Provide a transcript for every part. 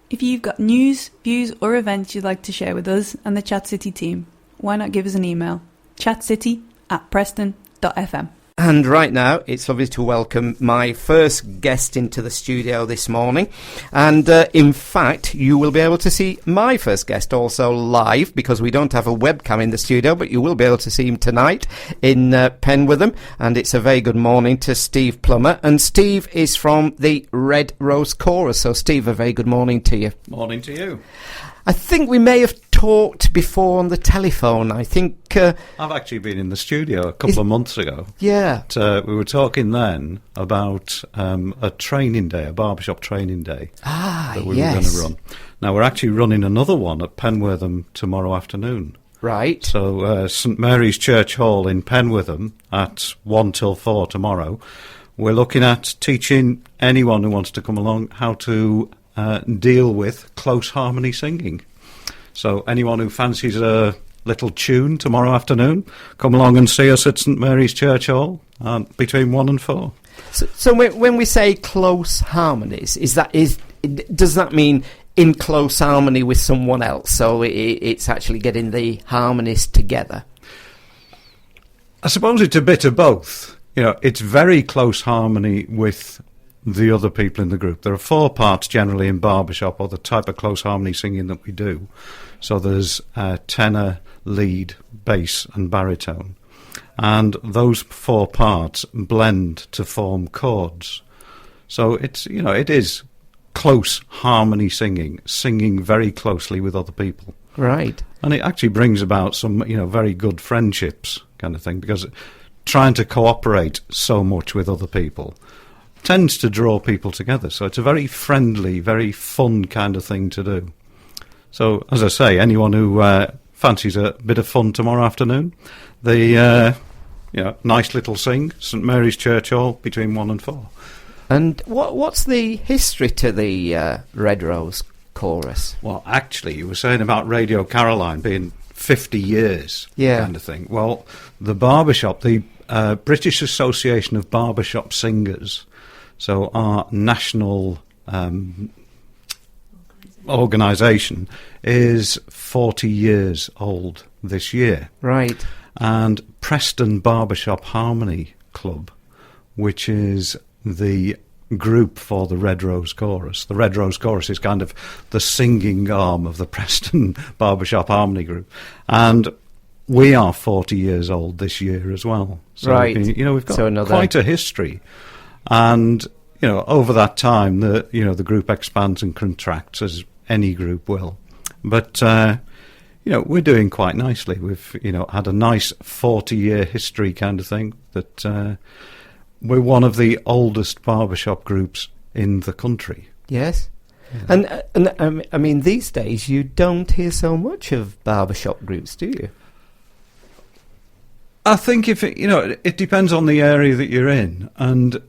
If you've got news, views or events you'd like to share with us and the Chat City team, why not give us an email? chatcity@preston.fm. And right now, it's lovely to welcome my first guest into the studio this morning. And in fact, you will be able to see my first guest also live, because we don't have a webcam in the studio, but you will be able to see him tonight in Penwortham. And it's a very good morning to Steve Plummer. And Steve is from the Red Rose Chorus. So, Steve, a very good morning to you. Morning to you. I think we may have talked before on the telephone. I think... I've actually been in the studio a couple of months ago. Yeah. We were talking then about a training day, a barbershop training day that we were going to run. Now, we're actually running another one at Penwortham tomorrow afternoon. Right. So, St Mary's Church Hall in Penwortham at 1 till 4 tomorrow. We're looking at teaching anyone who wants to come along how to deal with close harmony singing. So anyone who fancies a little tune tomorrow afternoon, come along and see us at St Mary's Church Hall between 1 and 4. So when we say close harmonies, does that mean in close harmony with someone else? So it's actually getting the harmonies together? I suppose it's a bit of both. You know, it's very close harmony with the other people in the group. There are 4 parts generally in barbershop, or the type of close harmony singing that we do. So there's tenor, lead, bass and baritone. And those 4 parts blend to form chords. So it is close harmony singing very closely with other people. Right. And it actually brings about some, very good friendships kind of thing, because trying to cooperate so much with other people tends to draw people together. So it's a very friendly, very fun kind of thing to do. So, as I say, anyone who fancies a bit of fun tomorrow afternoon, the nice little sing, St Mary's Church Hall between 1 and 4. And what's the history to the Red Rose Chorus? Well, actually, you were saying about Radio Caroline being 50 years kind of thing. Well, the barbershop, the British Association of Barbershop Singers, so our national organisation, is 40 years old this year. Right. And Preston Barbershop Harmony Club, which is the group for the Red Rose Chorus. The Red Rose Chorus is kind of the singing arm of the Preston Barbershop Harmony Group. And we are 40 years old this year as well. So, right. We've got quite a history. And, over that time, the group expands and contracts, as any group will. But, we're doing quite nicely. We've, had a nice 40-year history kind of thing. That we're one of the oldest barbershop groups in the country. Yes. Yeah. And I mean, these days you don't hear so much of barbershop groups, do you? I think it depends on the area that you're in, and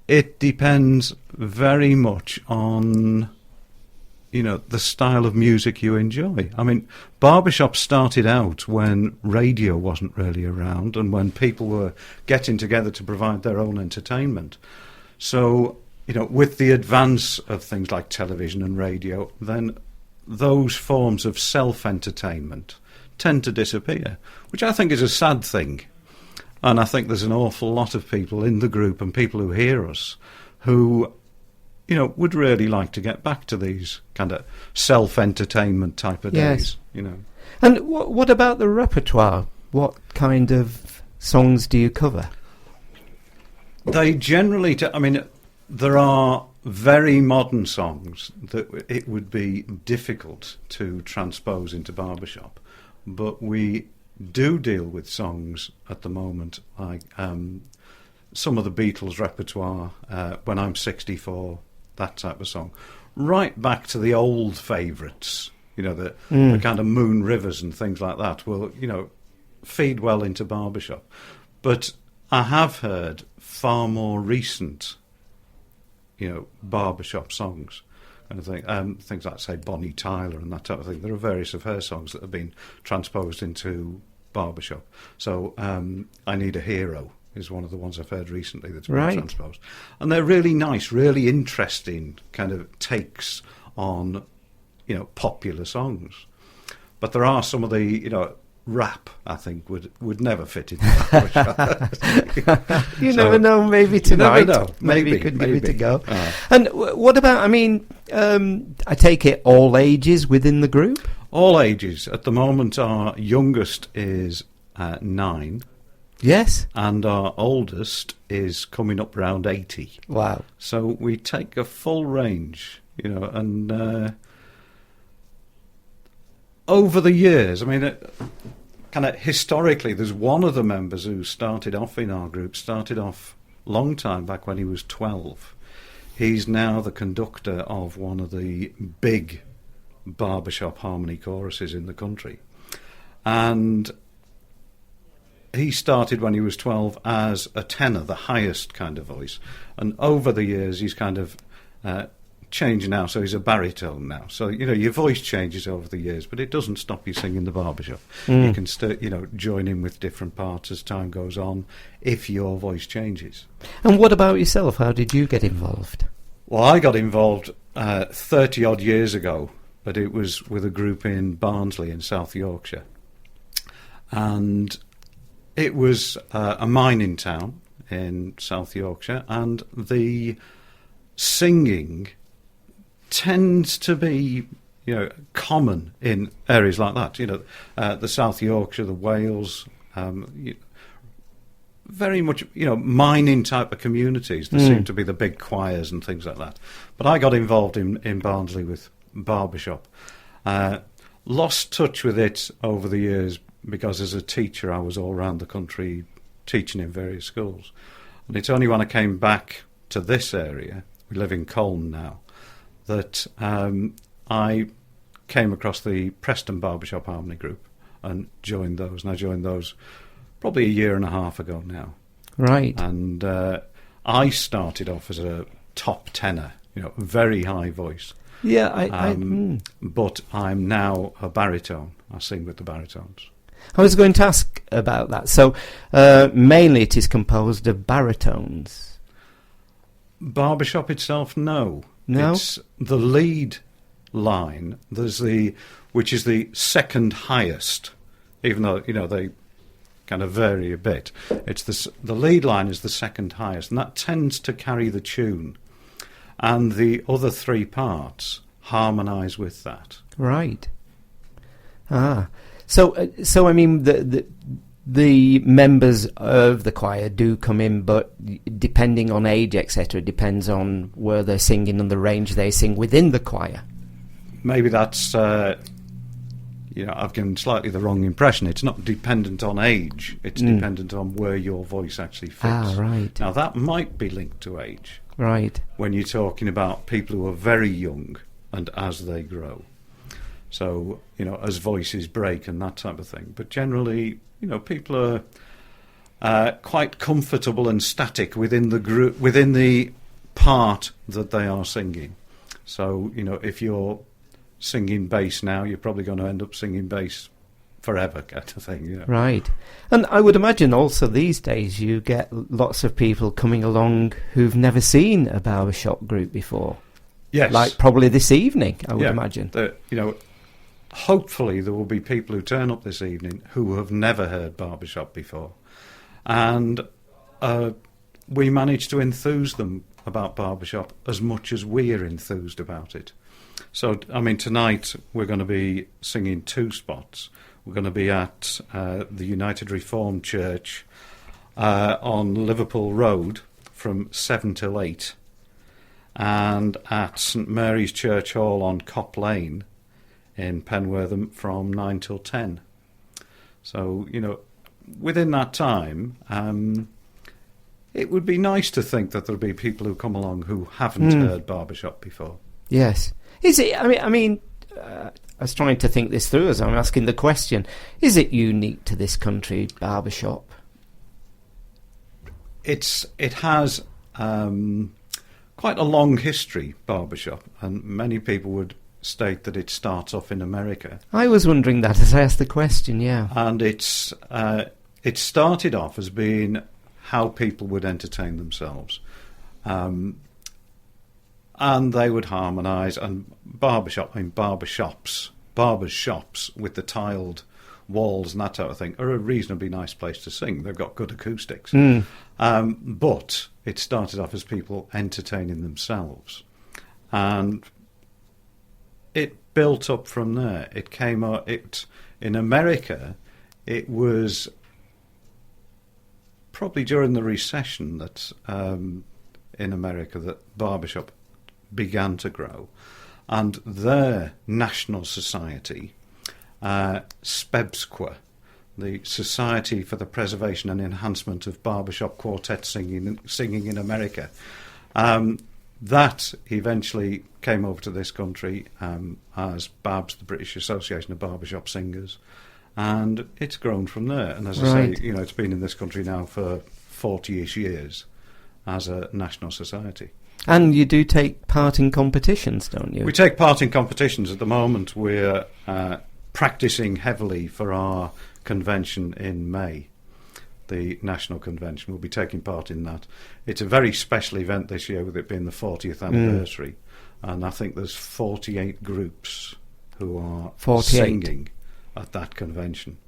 it depends very much on, the style of music you enjoy. I mean, barbershop started out when radio wasn't really around and when people were getting together to provide their own entertainment. So, with the advance of things like television and radio, then those forms of self-entertainment tend to disappear, which I think is a sad thing. And I think there's an awful lot of people in the group and people who hear us who, would really like to get back to these kind of self-entertainment type of days, And what about the repertoire? What kind of songs do you cover? They generally, there are very modern songs that it would be difficult to transpose into barbershop. But we do deal with songs at the moment, like some of the Beatles repertoire, When I'm 64, that type of song. Right back to the old favourites, the kind of Moon Rivers and things like that will, feed well into barbershop. But I have heard far more recent, barbershop songs. Kind of thing. Things like, say, Bonnie Tyler and that type of thing. There are various of her songs that have been transposed into barbershop. So, I Need a Hero is one of the ones I've heard recently that's been transposed. And they're really nice, really interesting kind of takes on popular songs. But there are some of the, rap, I think, would never fit into that. You never know, maybe tonight. You never know. Maybe you could give it a go. Uh, And what about, I take it all ages within the group? all ages. At the moment, our youngest is 9, Yes. and our oldest is coming up round 80. Wow. So we take a full range, and over the years, kind of historically, there's one of the members who started off in our group, started off long time back when he was 12. He's now the conductor of one of the big barbershop harmony choruses in the country. And he started when he was 12 as a tenor, the highest kind of voice. And over the years, he's kind of changed now, so he's a baritone now. So, your voice changes over the years, but it doesn't stop you singing the barbershop. You can still, join in with different parts as time goes on if your voice changes. And what about yourself? How did you get involved? Well, I got involved 30-odd years ago, but it was with a group in Barnsley in South Yorkshire. And it was a mining town in South Yorkshire, and the singing tends to be, common in areas like that. The South Yorkshire, the Wales, very much, mining type of communities. There seem to be the big choirs and things like that. But I got involved in Barnsley with barbershop. Lost touch with it over the years because as a teacher I was all around the country teaching in various schools. And it's only when I came back to this area, we live in Colne now, that I came across the Preston Barbershop Harmony Group and joined those. And I joined those probably a year and a half ago now. Right. And I started off as a top tenor, very high voice. Yeah, But I'm now a baritone. I sing with the baritones. I was going to ask about that. So, mainly it is composed of baritones. Barbershop itself, no. No? It's the lead line, which is the second highest, even though, they kind of vary a bit. It's the lead line is the second highest, and that tends to carry the tune. And the other three parts harmonise with that. Right. So the members of the choir do come in, but depending on age, etc., it depends on where they're singing and the range they sing within the choir. Maybe that's, I've given slightly the wrong impression. It's not dependent on age. It's dependent on where your voice actually fits. Ah, right. Now, that might be linked to age. Right. When you're talking about people who are very young and as they grow. So, as voices break and that type of thing. But generally, people are quite comfortable and static within the group, within the part that they are singing. So, if you're singing bass now, you're probably going to end up singing bass forever, kind of thing. Right. And I would imagine also these days you get lots of people coming along who've never seen a barbershop group before. Yes. Like probably this evening, I would imagine. Hopefully there will be people who turn up this evening who have never heard barbershop before. And we manage to enthuse them about barbershop as much as we're enthused about it. So, tonight we're going to be singing 2 spots. We're going to be at the United Reformed Church on Liverpool Road from 7 till 8, and at St Mary's Church Hall on Cop Lane in Penwortham from 9 till 10. So, within that time, it would be nice to think that there'll be people who come along who haven't heard barbershop before. Yes. Is it, I was trying to think this through as I'm asking the question. Is it unique to this country, barbershop? It has quite a long history, barbershop, and many people would state that it starts off in America. I was wondering that as I asked the question, yeah. And it started off as being how people would entertain themselves. And and they would harmonise. And barbers shops with the tiled walls and that type of thing are a reasonably nice place to sing. They've got good acoustics. But it started off as people entertaining themselves. And it built up from there. It came out... In America, it was probably during the recession that in America that barbershop began to grow. And their national society, SPEBSQA, the Society for the Preservation and Enhancement of Barbershop Quartet Singing in America, that eventually came over to this country as BABS, the British Association of Barbershop Singers, and it's grown from there. And as I say, it's been in this country now for 40-ish years as a national society. And you do take part in competitions, don't you? We take part in competitions. At the moment, we're practising heavily for our convention in May. The national convention. We'll be taking part in that. It's a very special event this year, with it being the 40th anniversary, and I think there's 48 groups who are singing at that convention,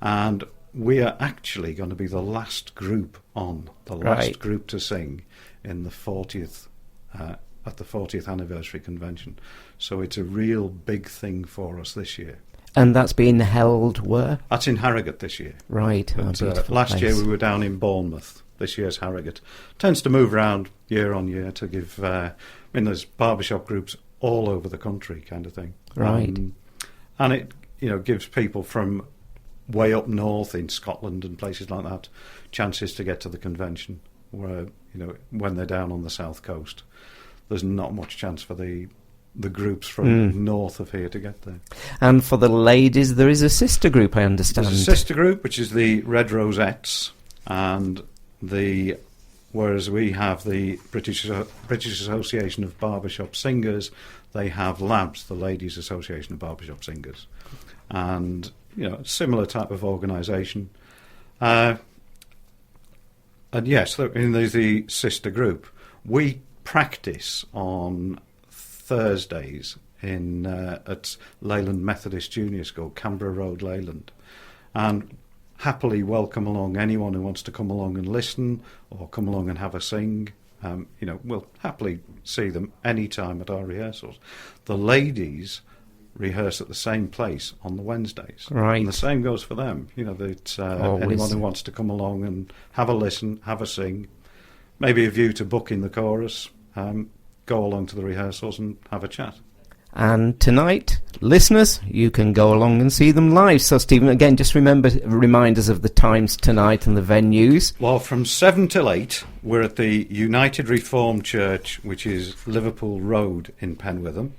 and we are actually going to be the last group group to sing in the 40th at the 40th anniversary convention. So it's a real big thing for us this year. And that's being held where? That's in Harrogate this year. Right. But, last year we were down in Bournemouth. This year's Harrogate. Tends to move around year on year to give... there's barbershop groups all over the country, kind of thing. Right. And it, gives people from way up north in Scotland and places like that chances to get to the convention, where, when they're down on the south coast, there's not much chance for the groups from north of here to get there. And for the ladies, there is a sister group, I understand. There's a sister group, which is the Red Rosettes, and whereas we have the British Association of Barbershop Singers, they have LABS, the Ladies Association of Barbershop Singers, and similar type of organisation. And yes, there's the sister group. We practice on Thursdays at Leyland Methodist Junior School, Canberra Road, Leyland, and happily welcome along anyone who wants to come along and listen or come along and have a sing. We'll happily see them any time at our rehearsals. The ladies rehearse at the same place on the Wednesdays, right? And the same goes for them. That anyone who wants to come along and have a listen, have a sing, maybe a view to booking the chorus. Go along to the rehearsals and have a chat. And tonight, listeners, you can go along and see them live. So, Stephen, again, just remind us of the times tonight and the venues. Well, from 7 till 8, we're at the United Reformed Church, which is Liverpool Road in Penwortham.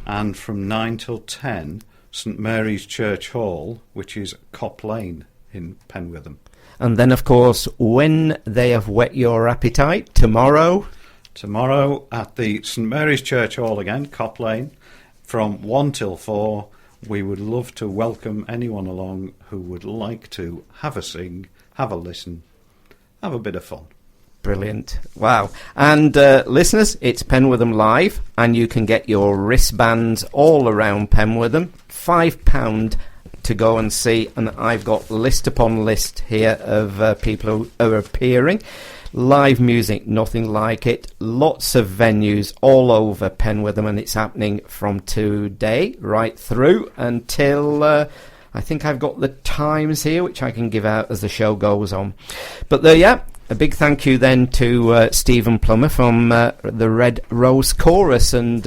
And from 9 till 10, St Mary's Church Hall, which is Cop Lane in Penwortham. And then, of course, when they have whet your appetite, tomorrow at the St Mary's Church Hall again, Cop Lane, from 1 till 4, we would love to welcome anyone along who would like to have a sing, have a listen, have a bit of fun. Brilliant. Wow. And listeners, it's Penwortham Live, and you can get your wristbands all around Penwortham. £5 to go and see, and I've got list upon list here of people who are appearing. Live music, nothing like it. Lots of venues all over Penwortham, and it's happening from today right through until I think I've got the times here, which I can give out as the show goes on. But a big thank you then to Stephen Plummer from the Red Rose Chorus, and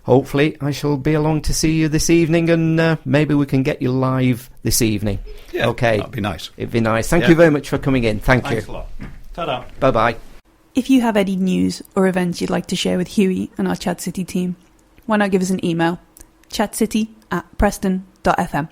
hopefully I shall be along to see you this evening, and maybe we can get you live this evening. Yeah, okay, that'd be nice. It'd be nice. Thank you very much for coming in. Thanks a lot. Ta-da. Bye-bye. If you have any news or events you'd like to share with Huey and our Chat City team, why not give us an email, chatcity@preston.fm.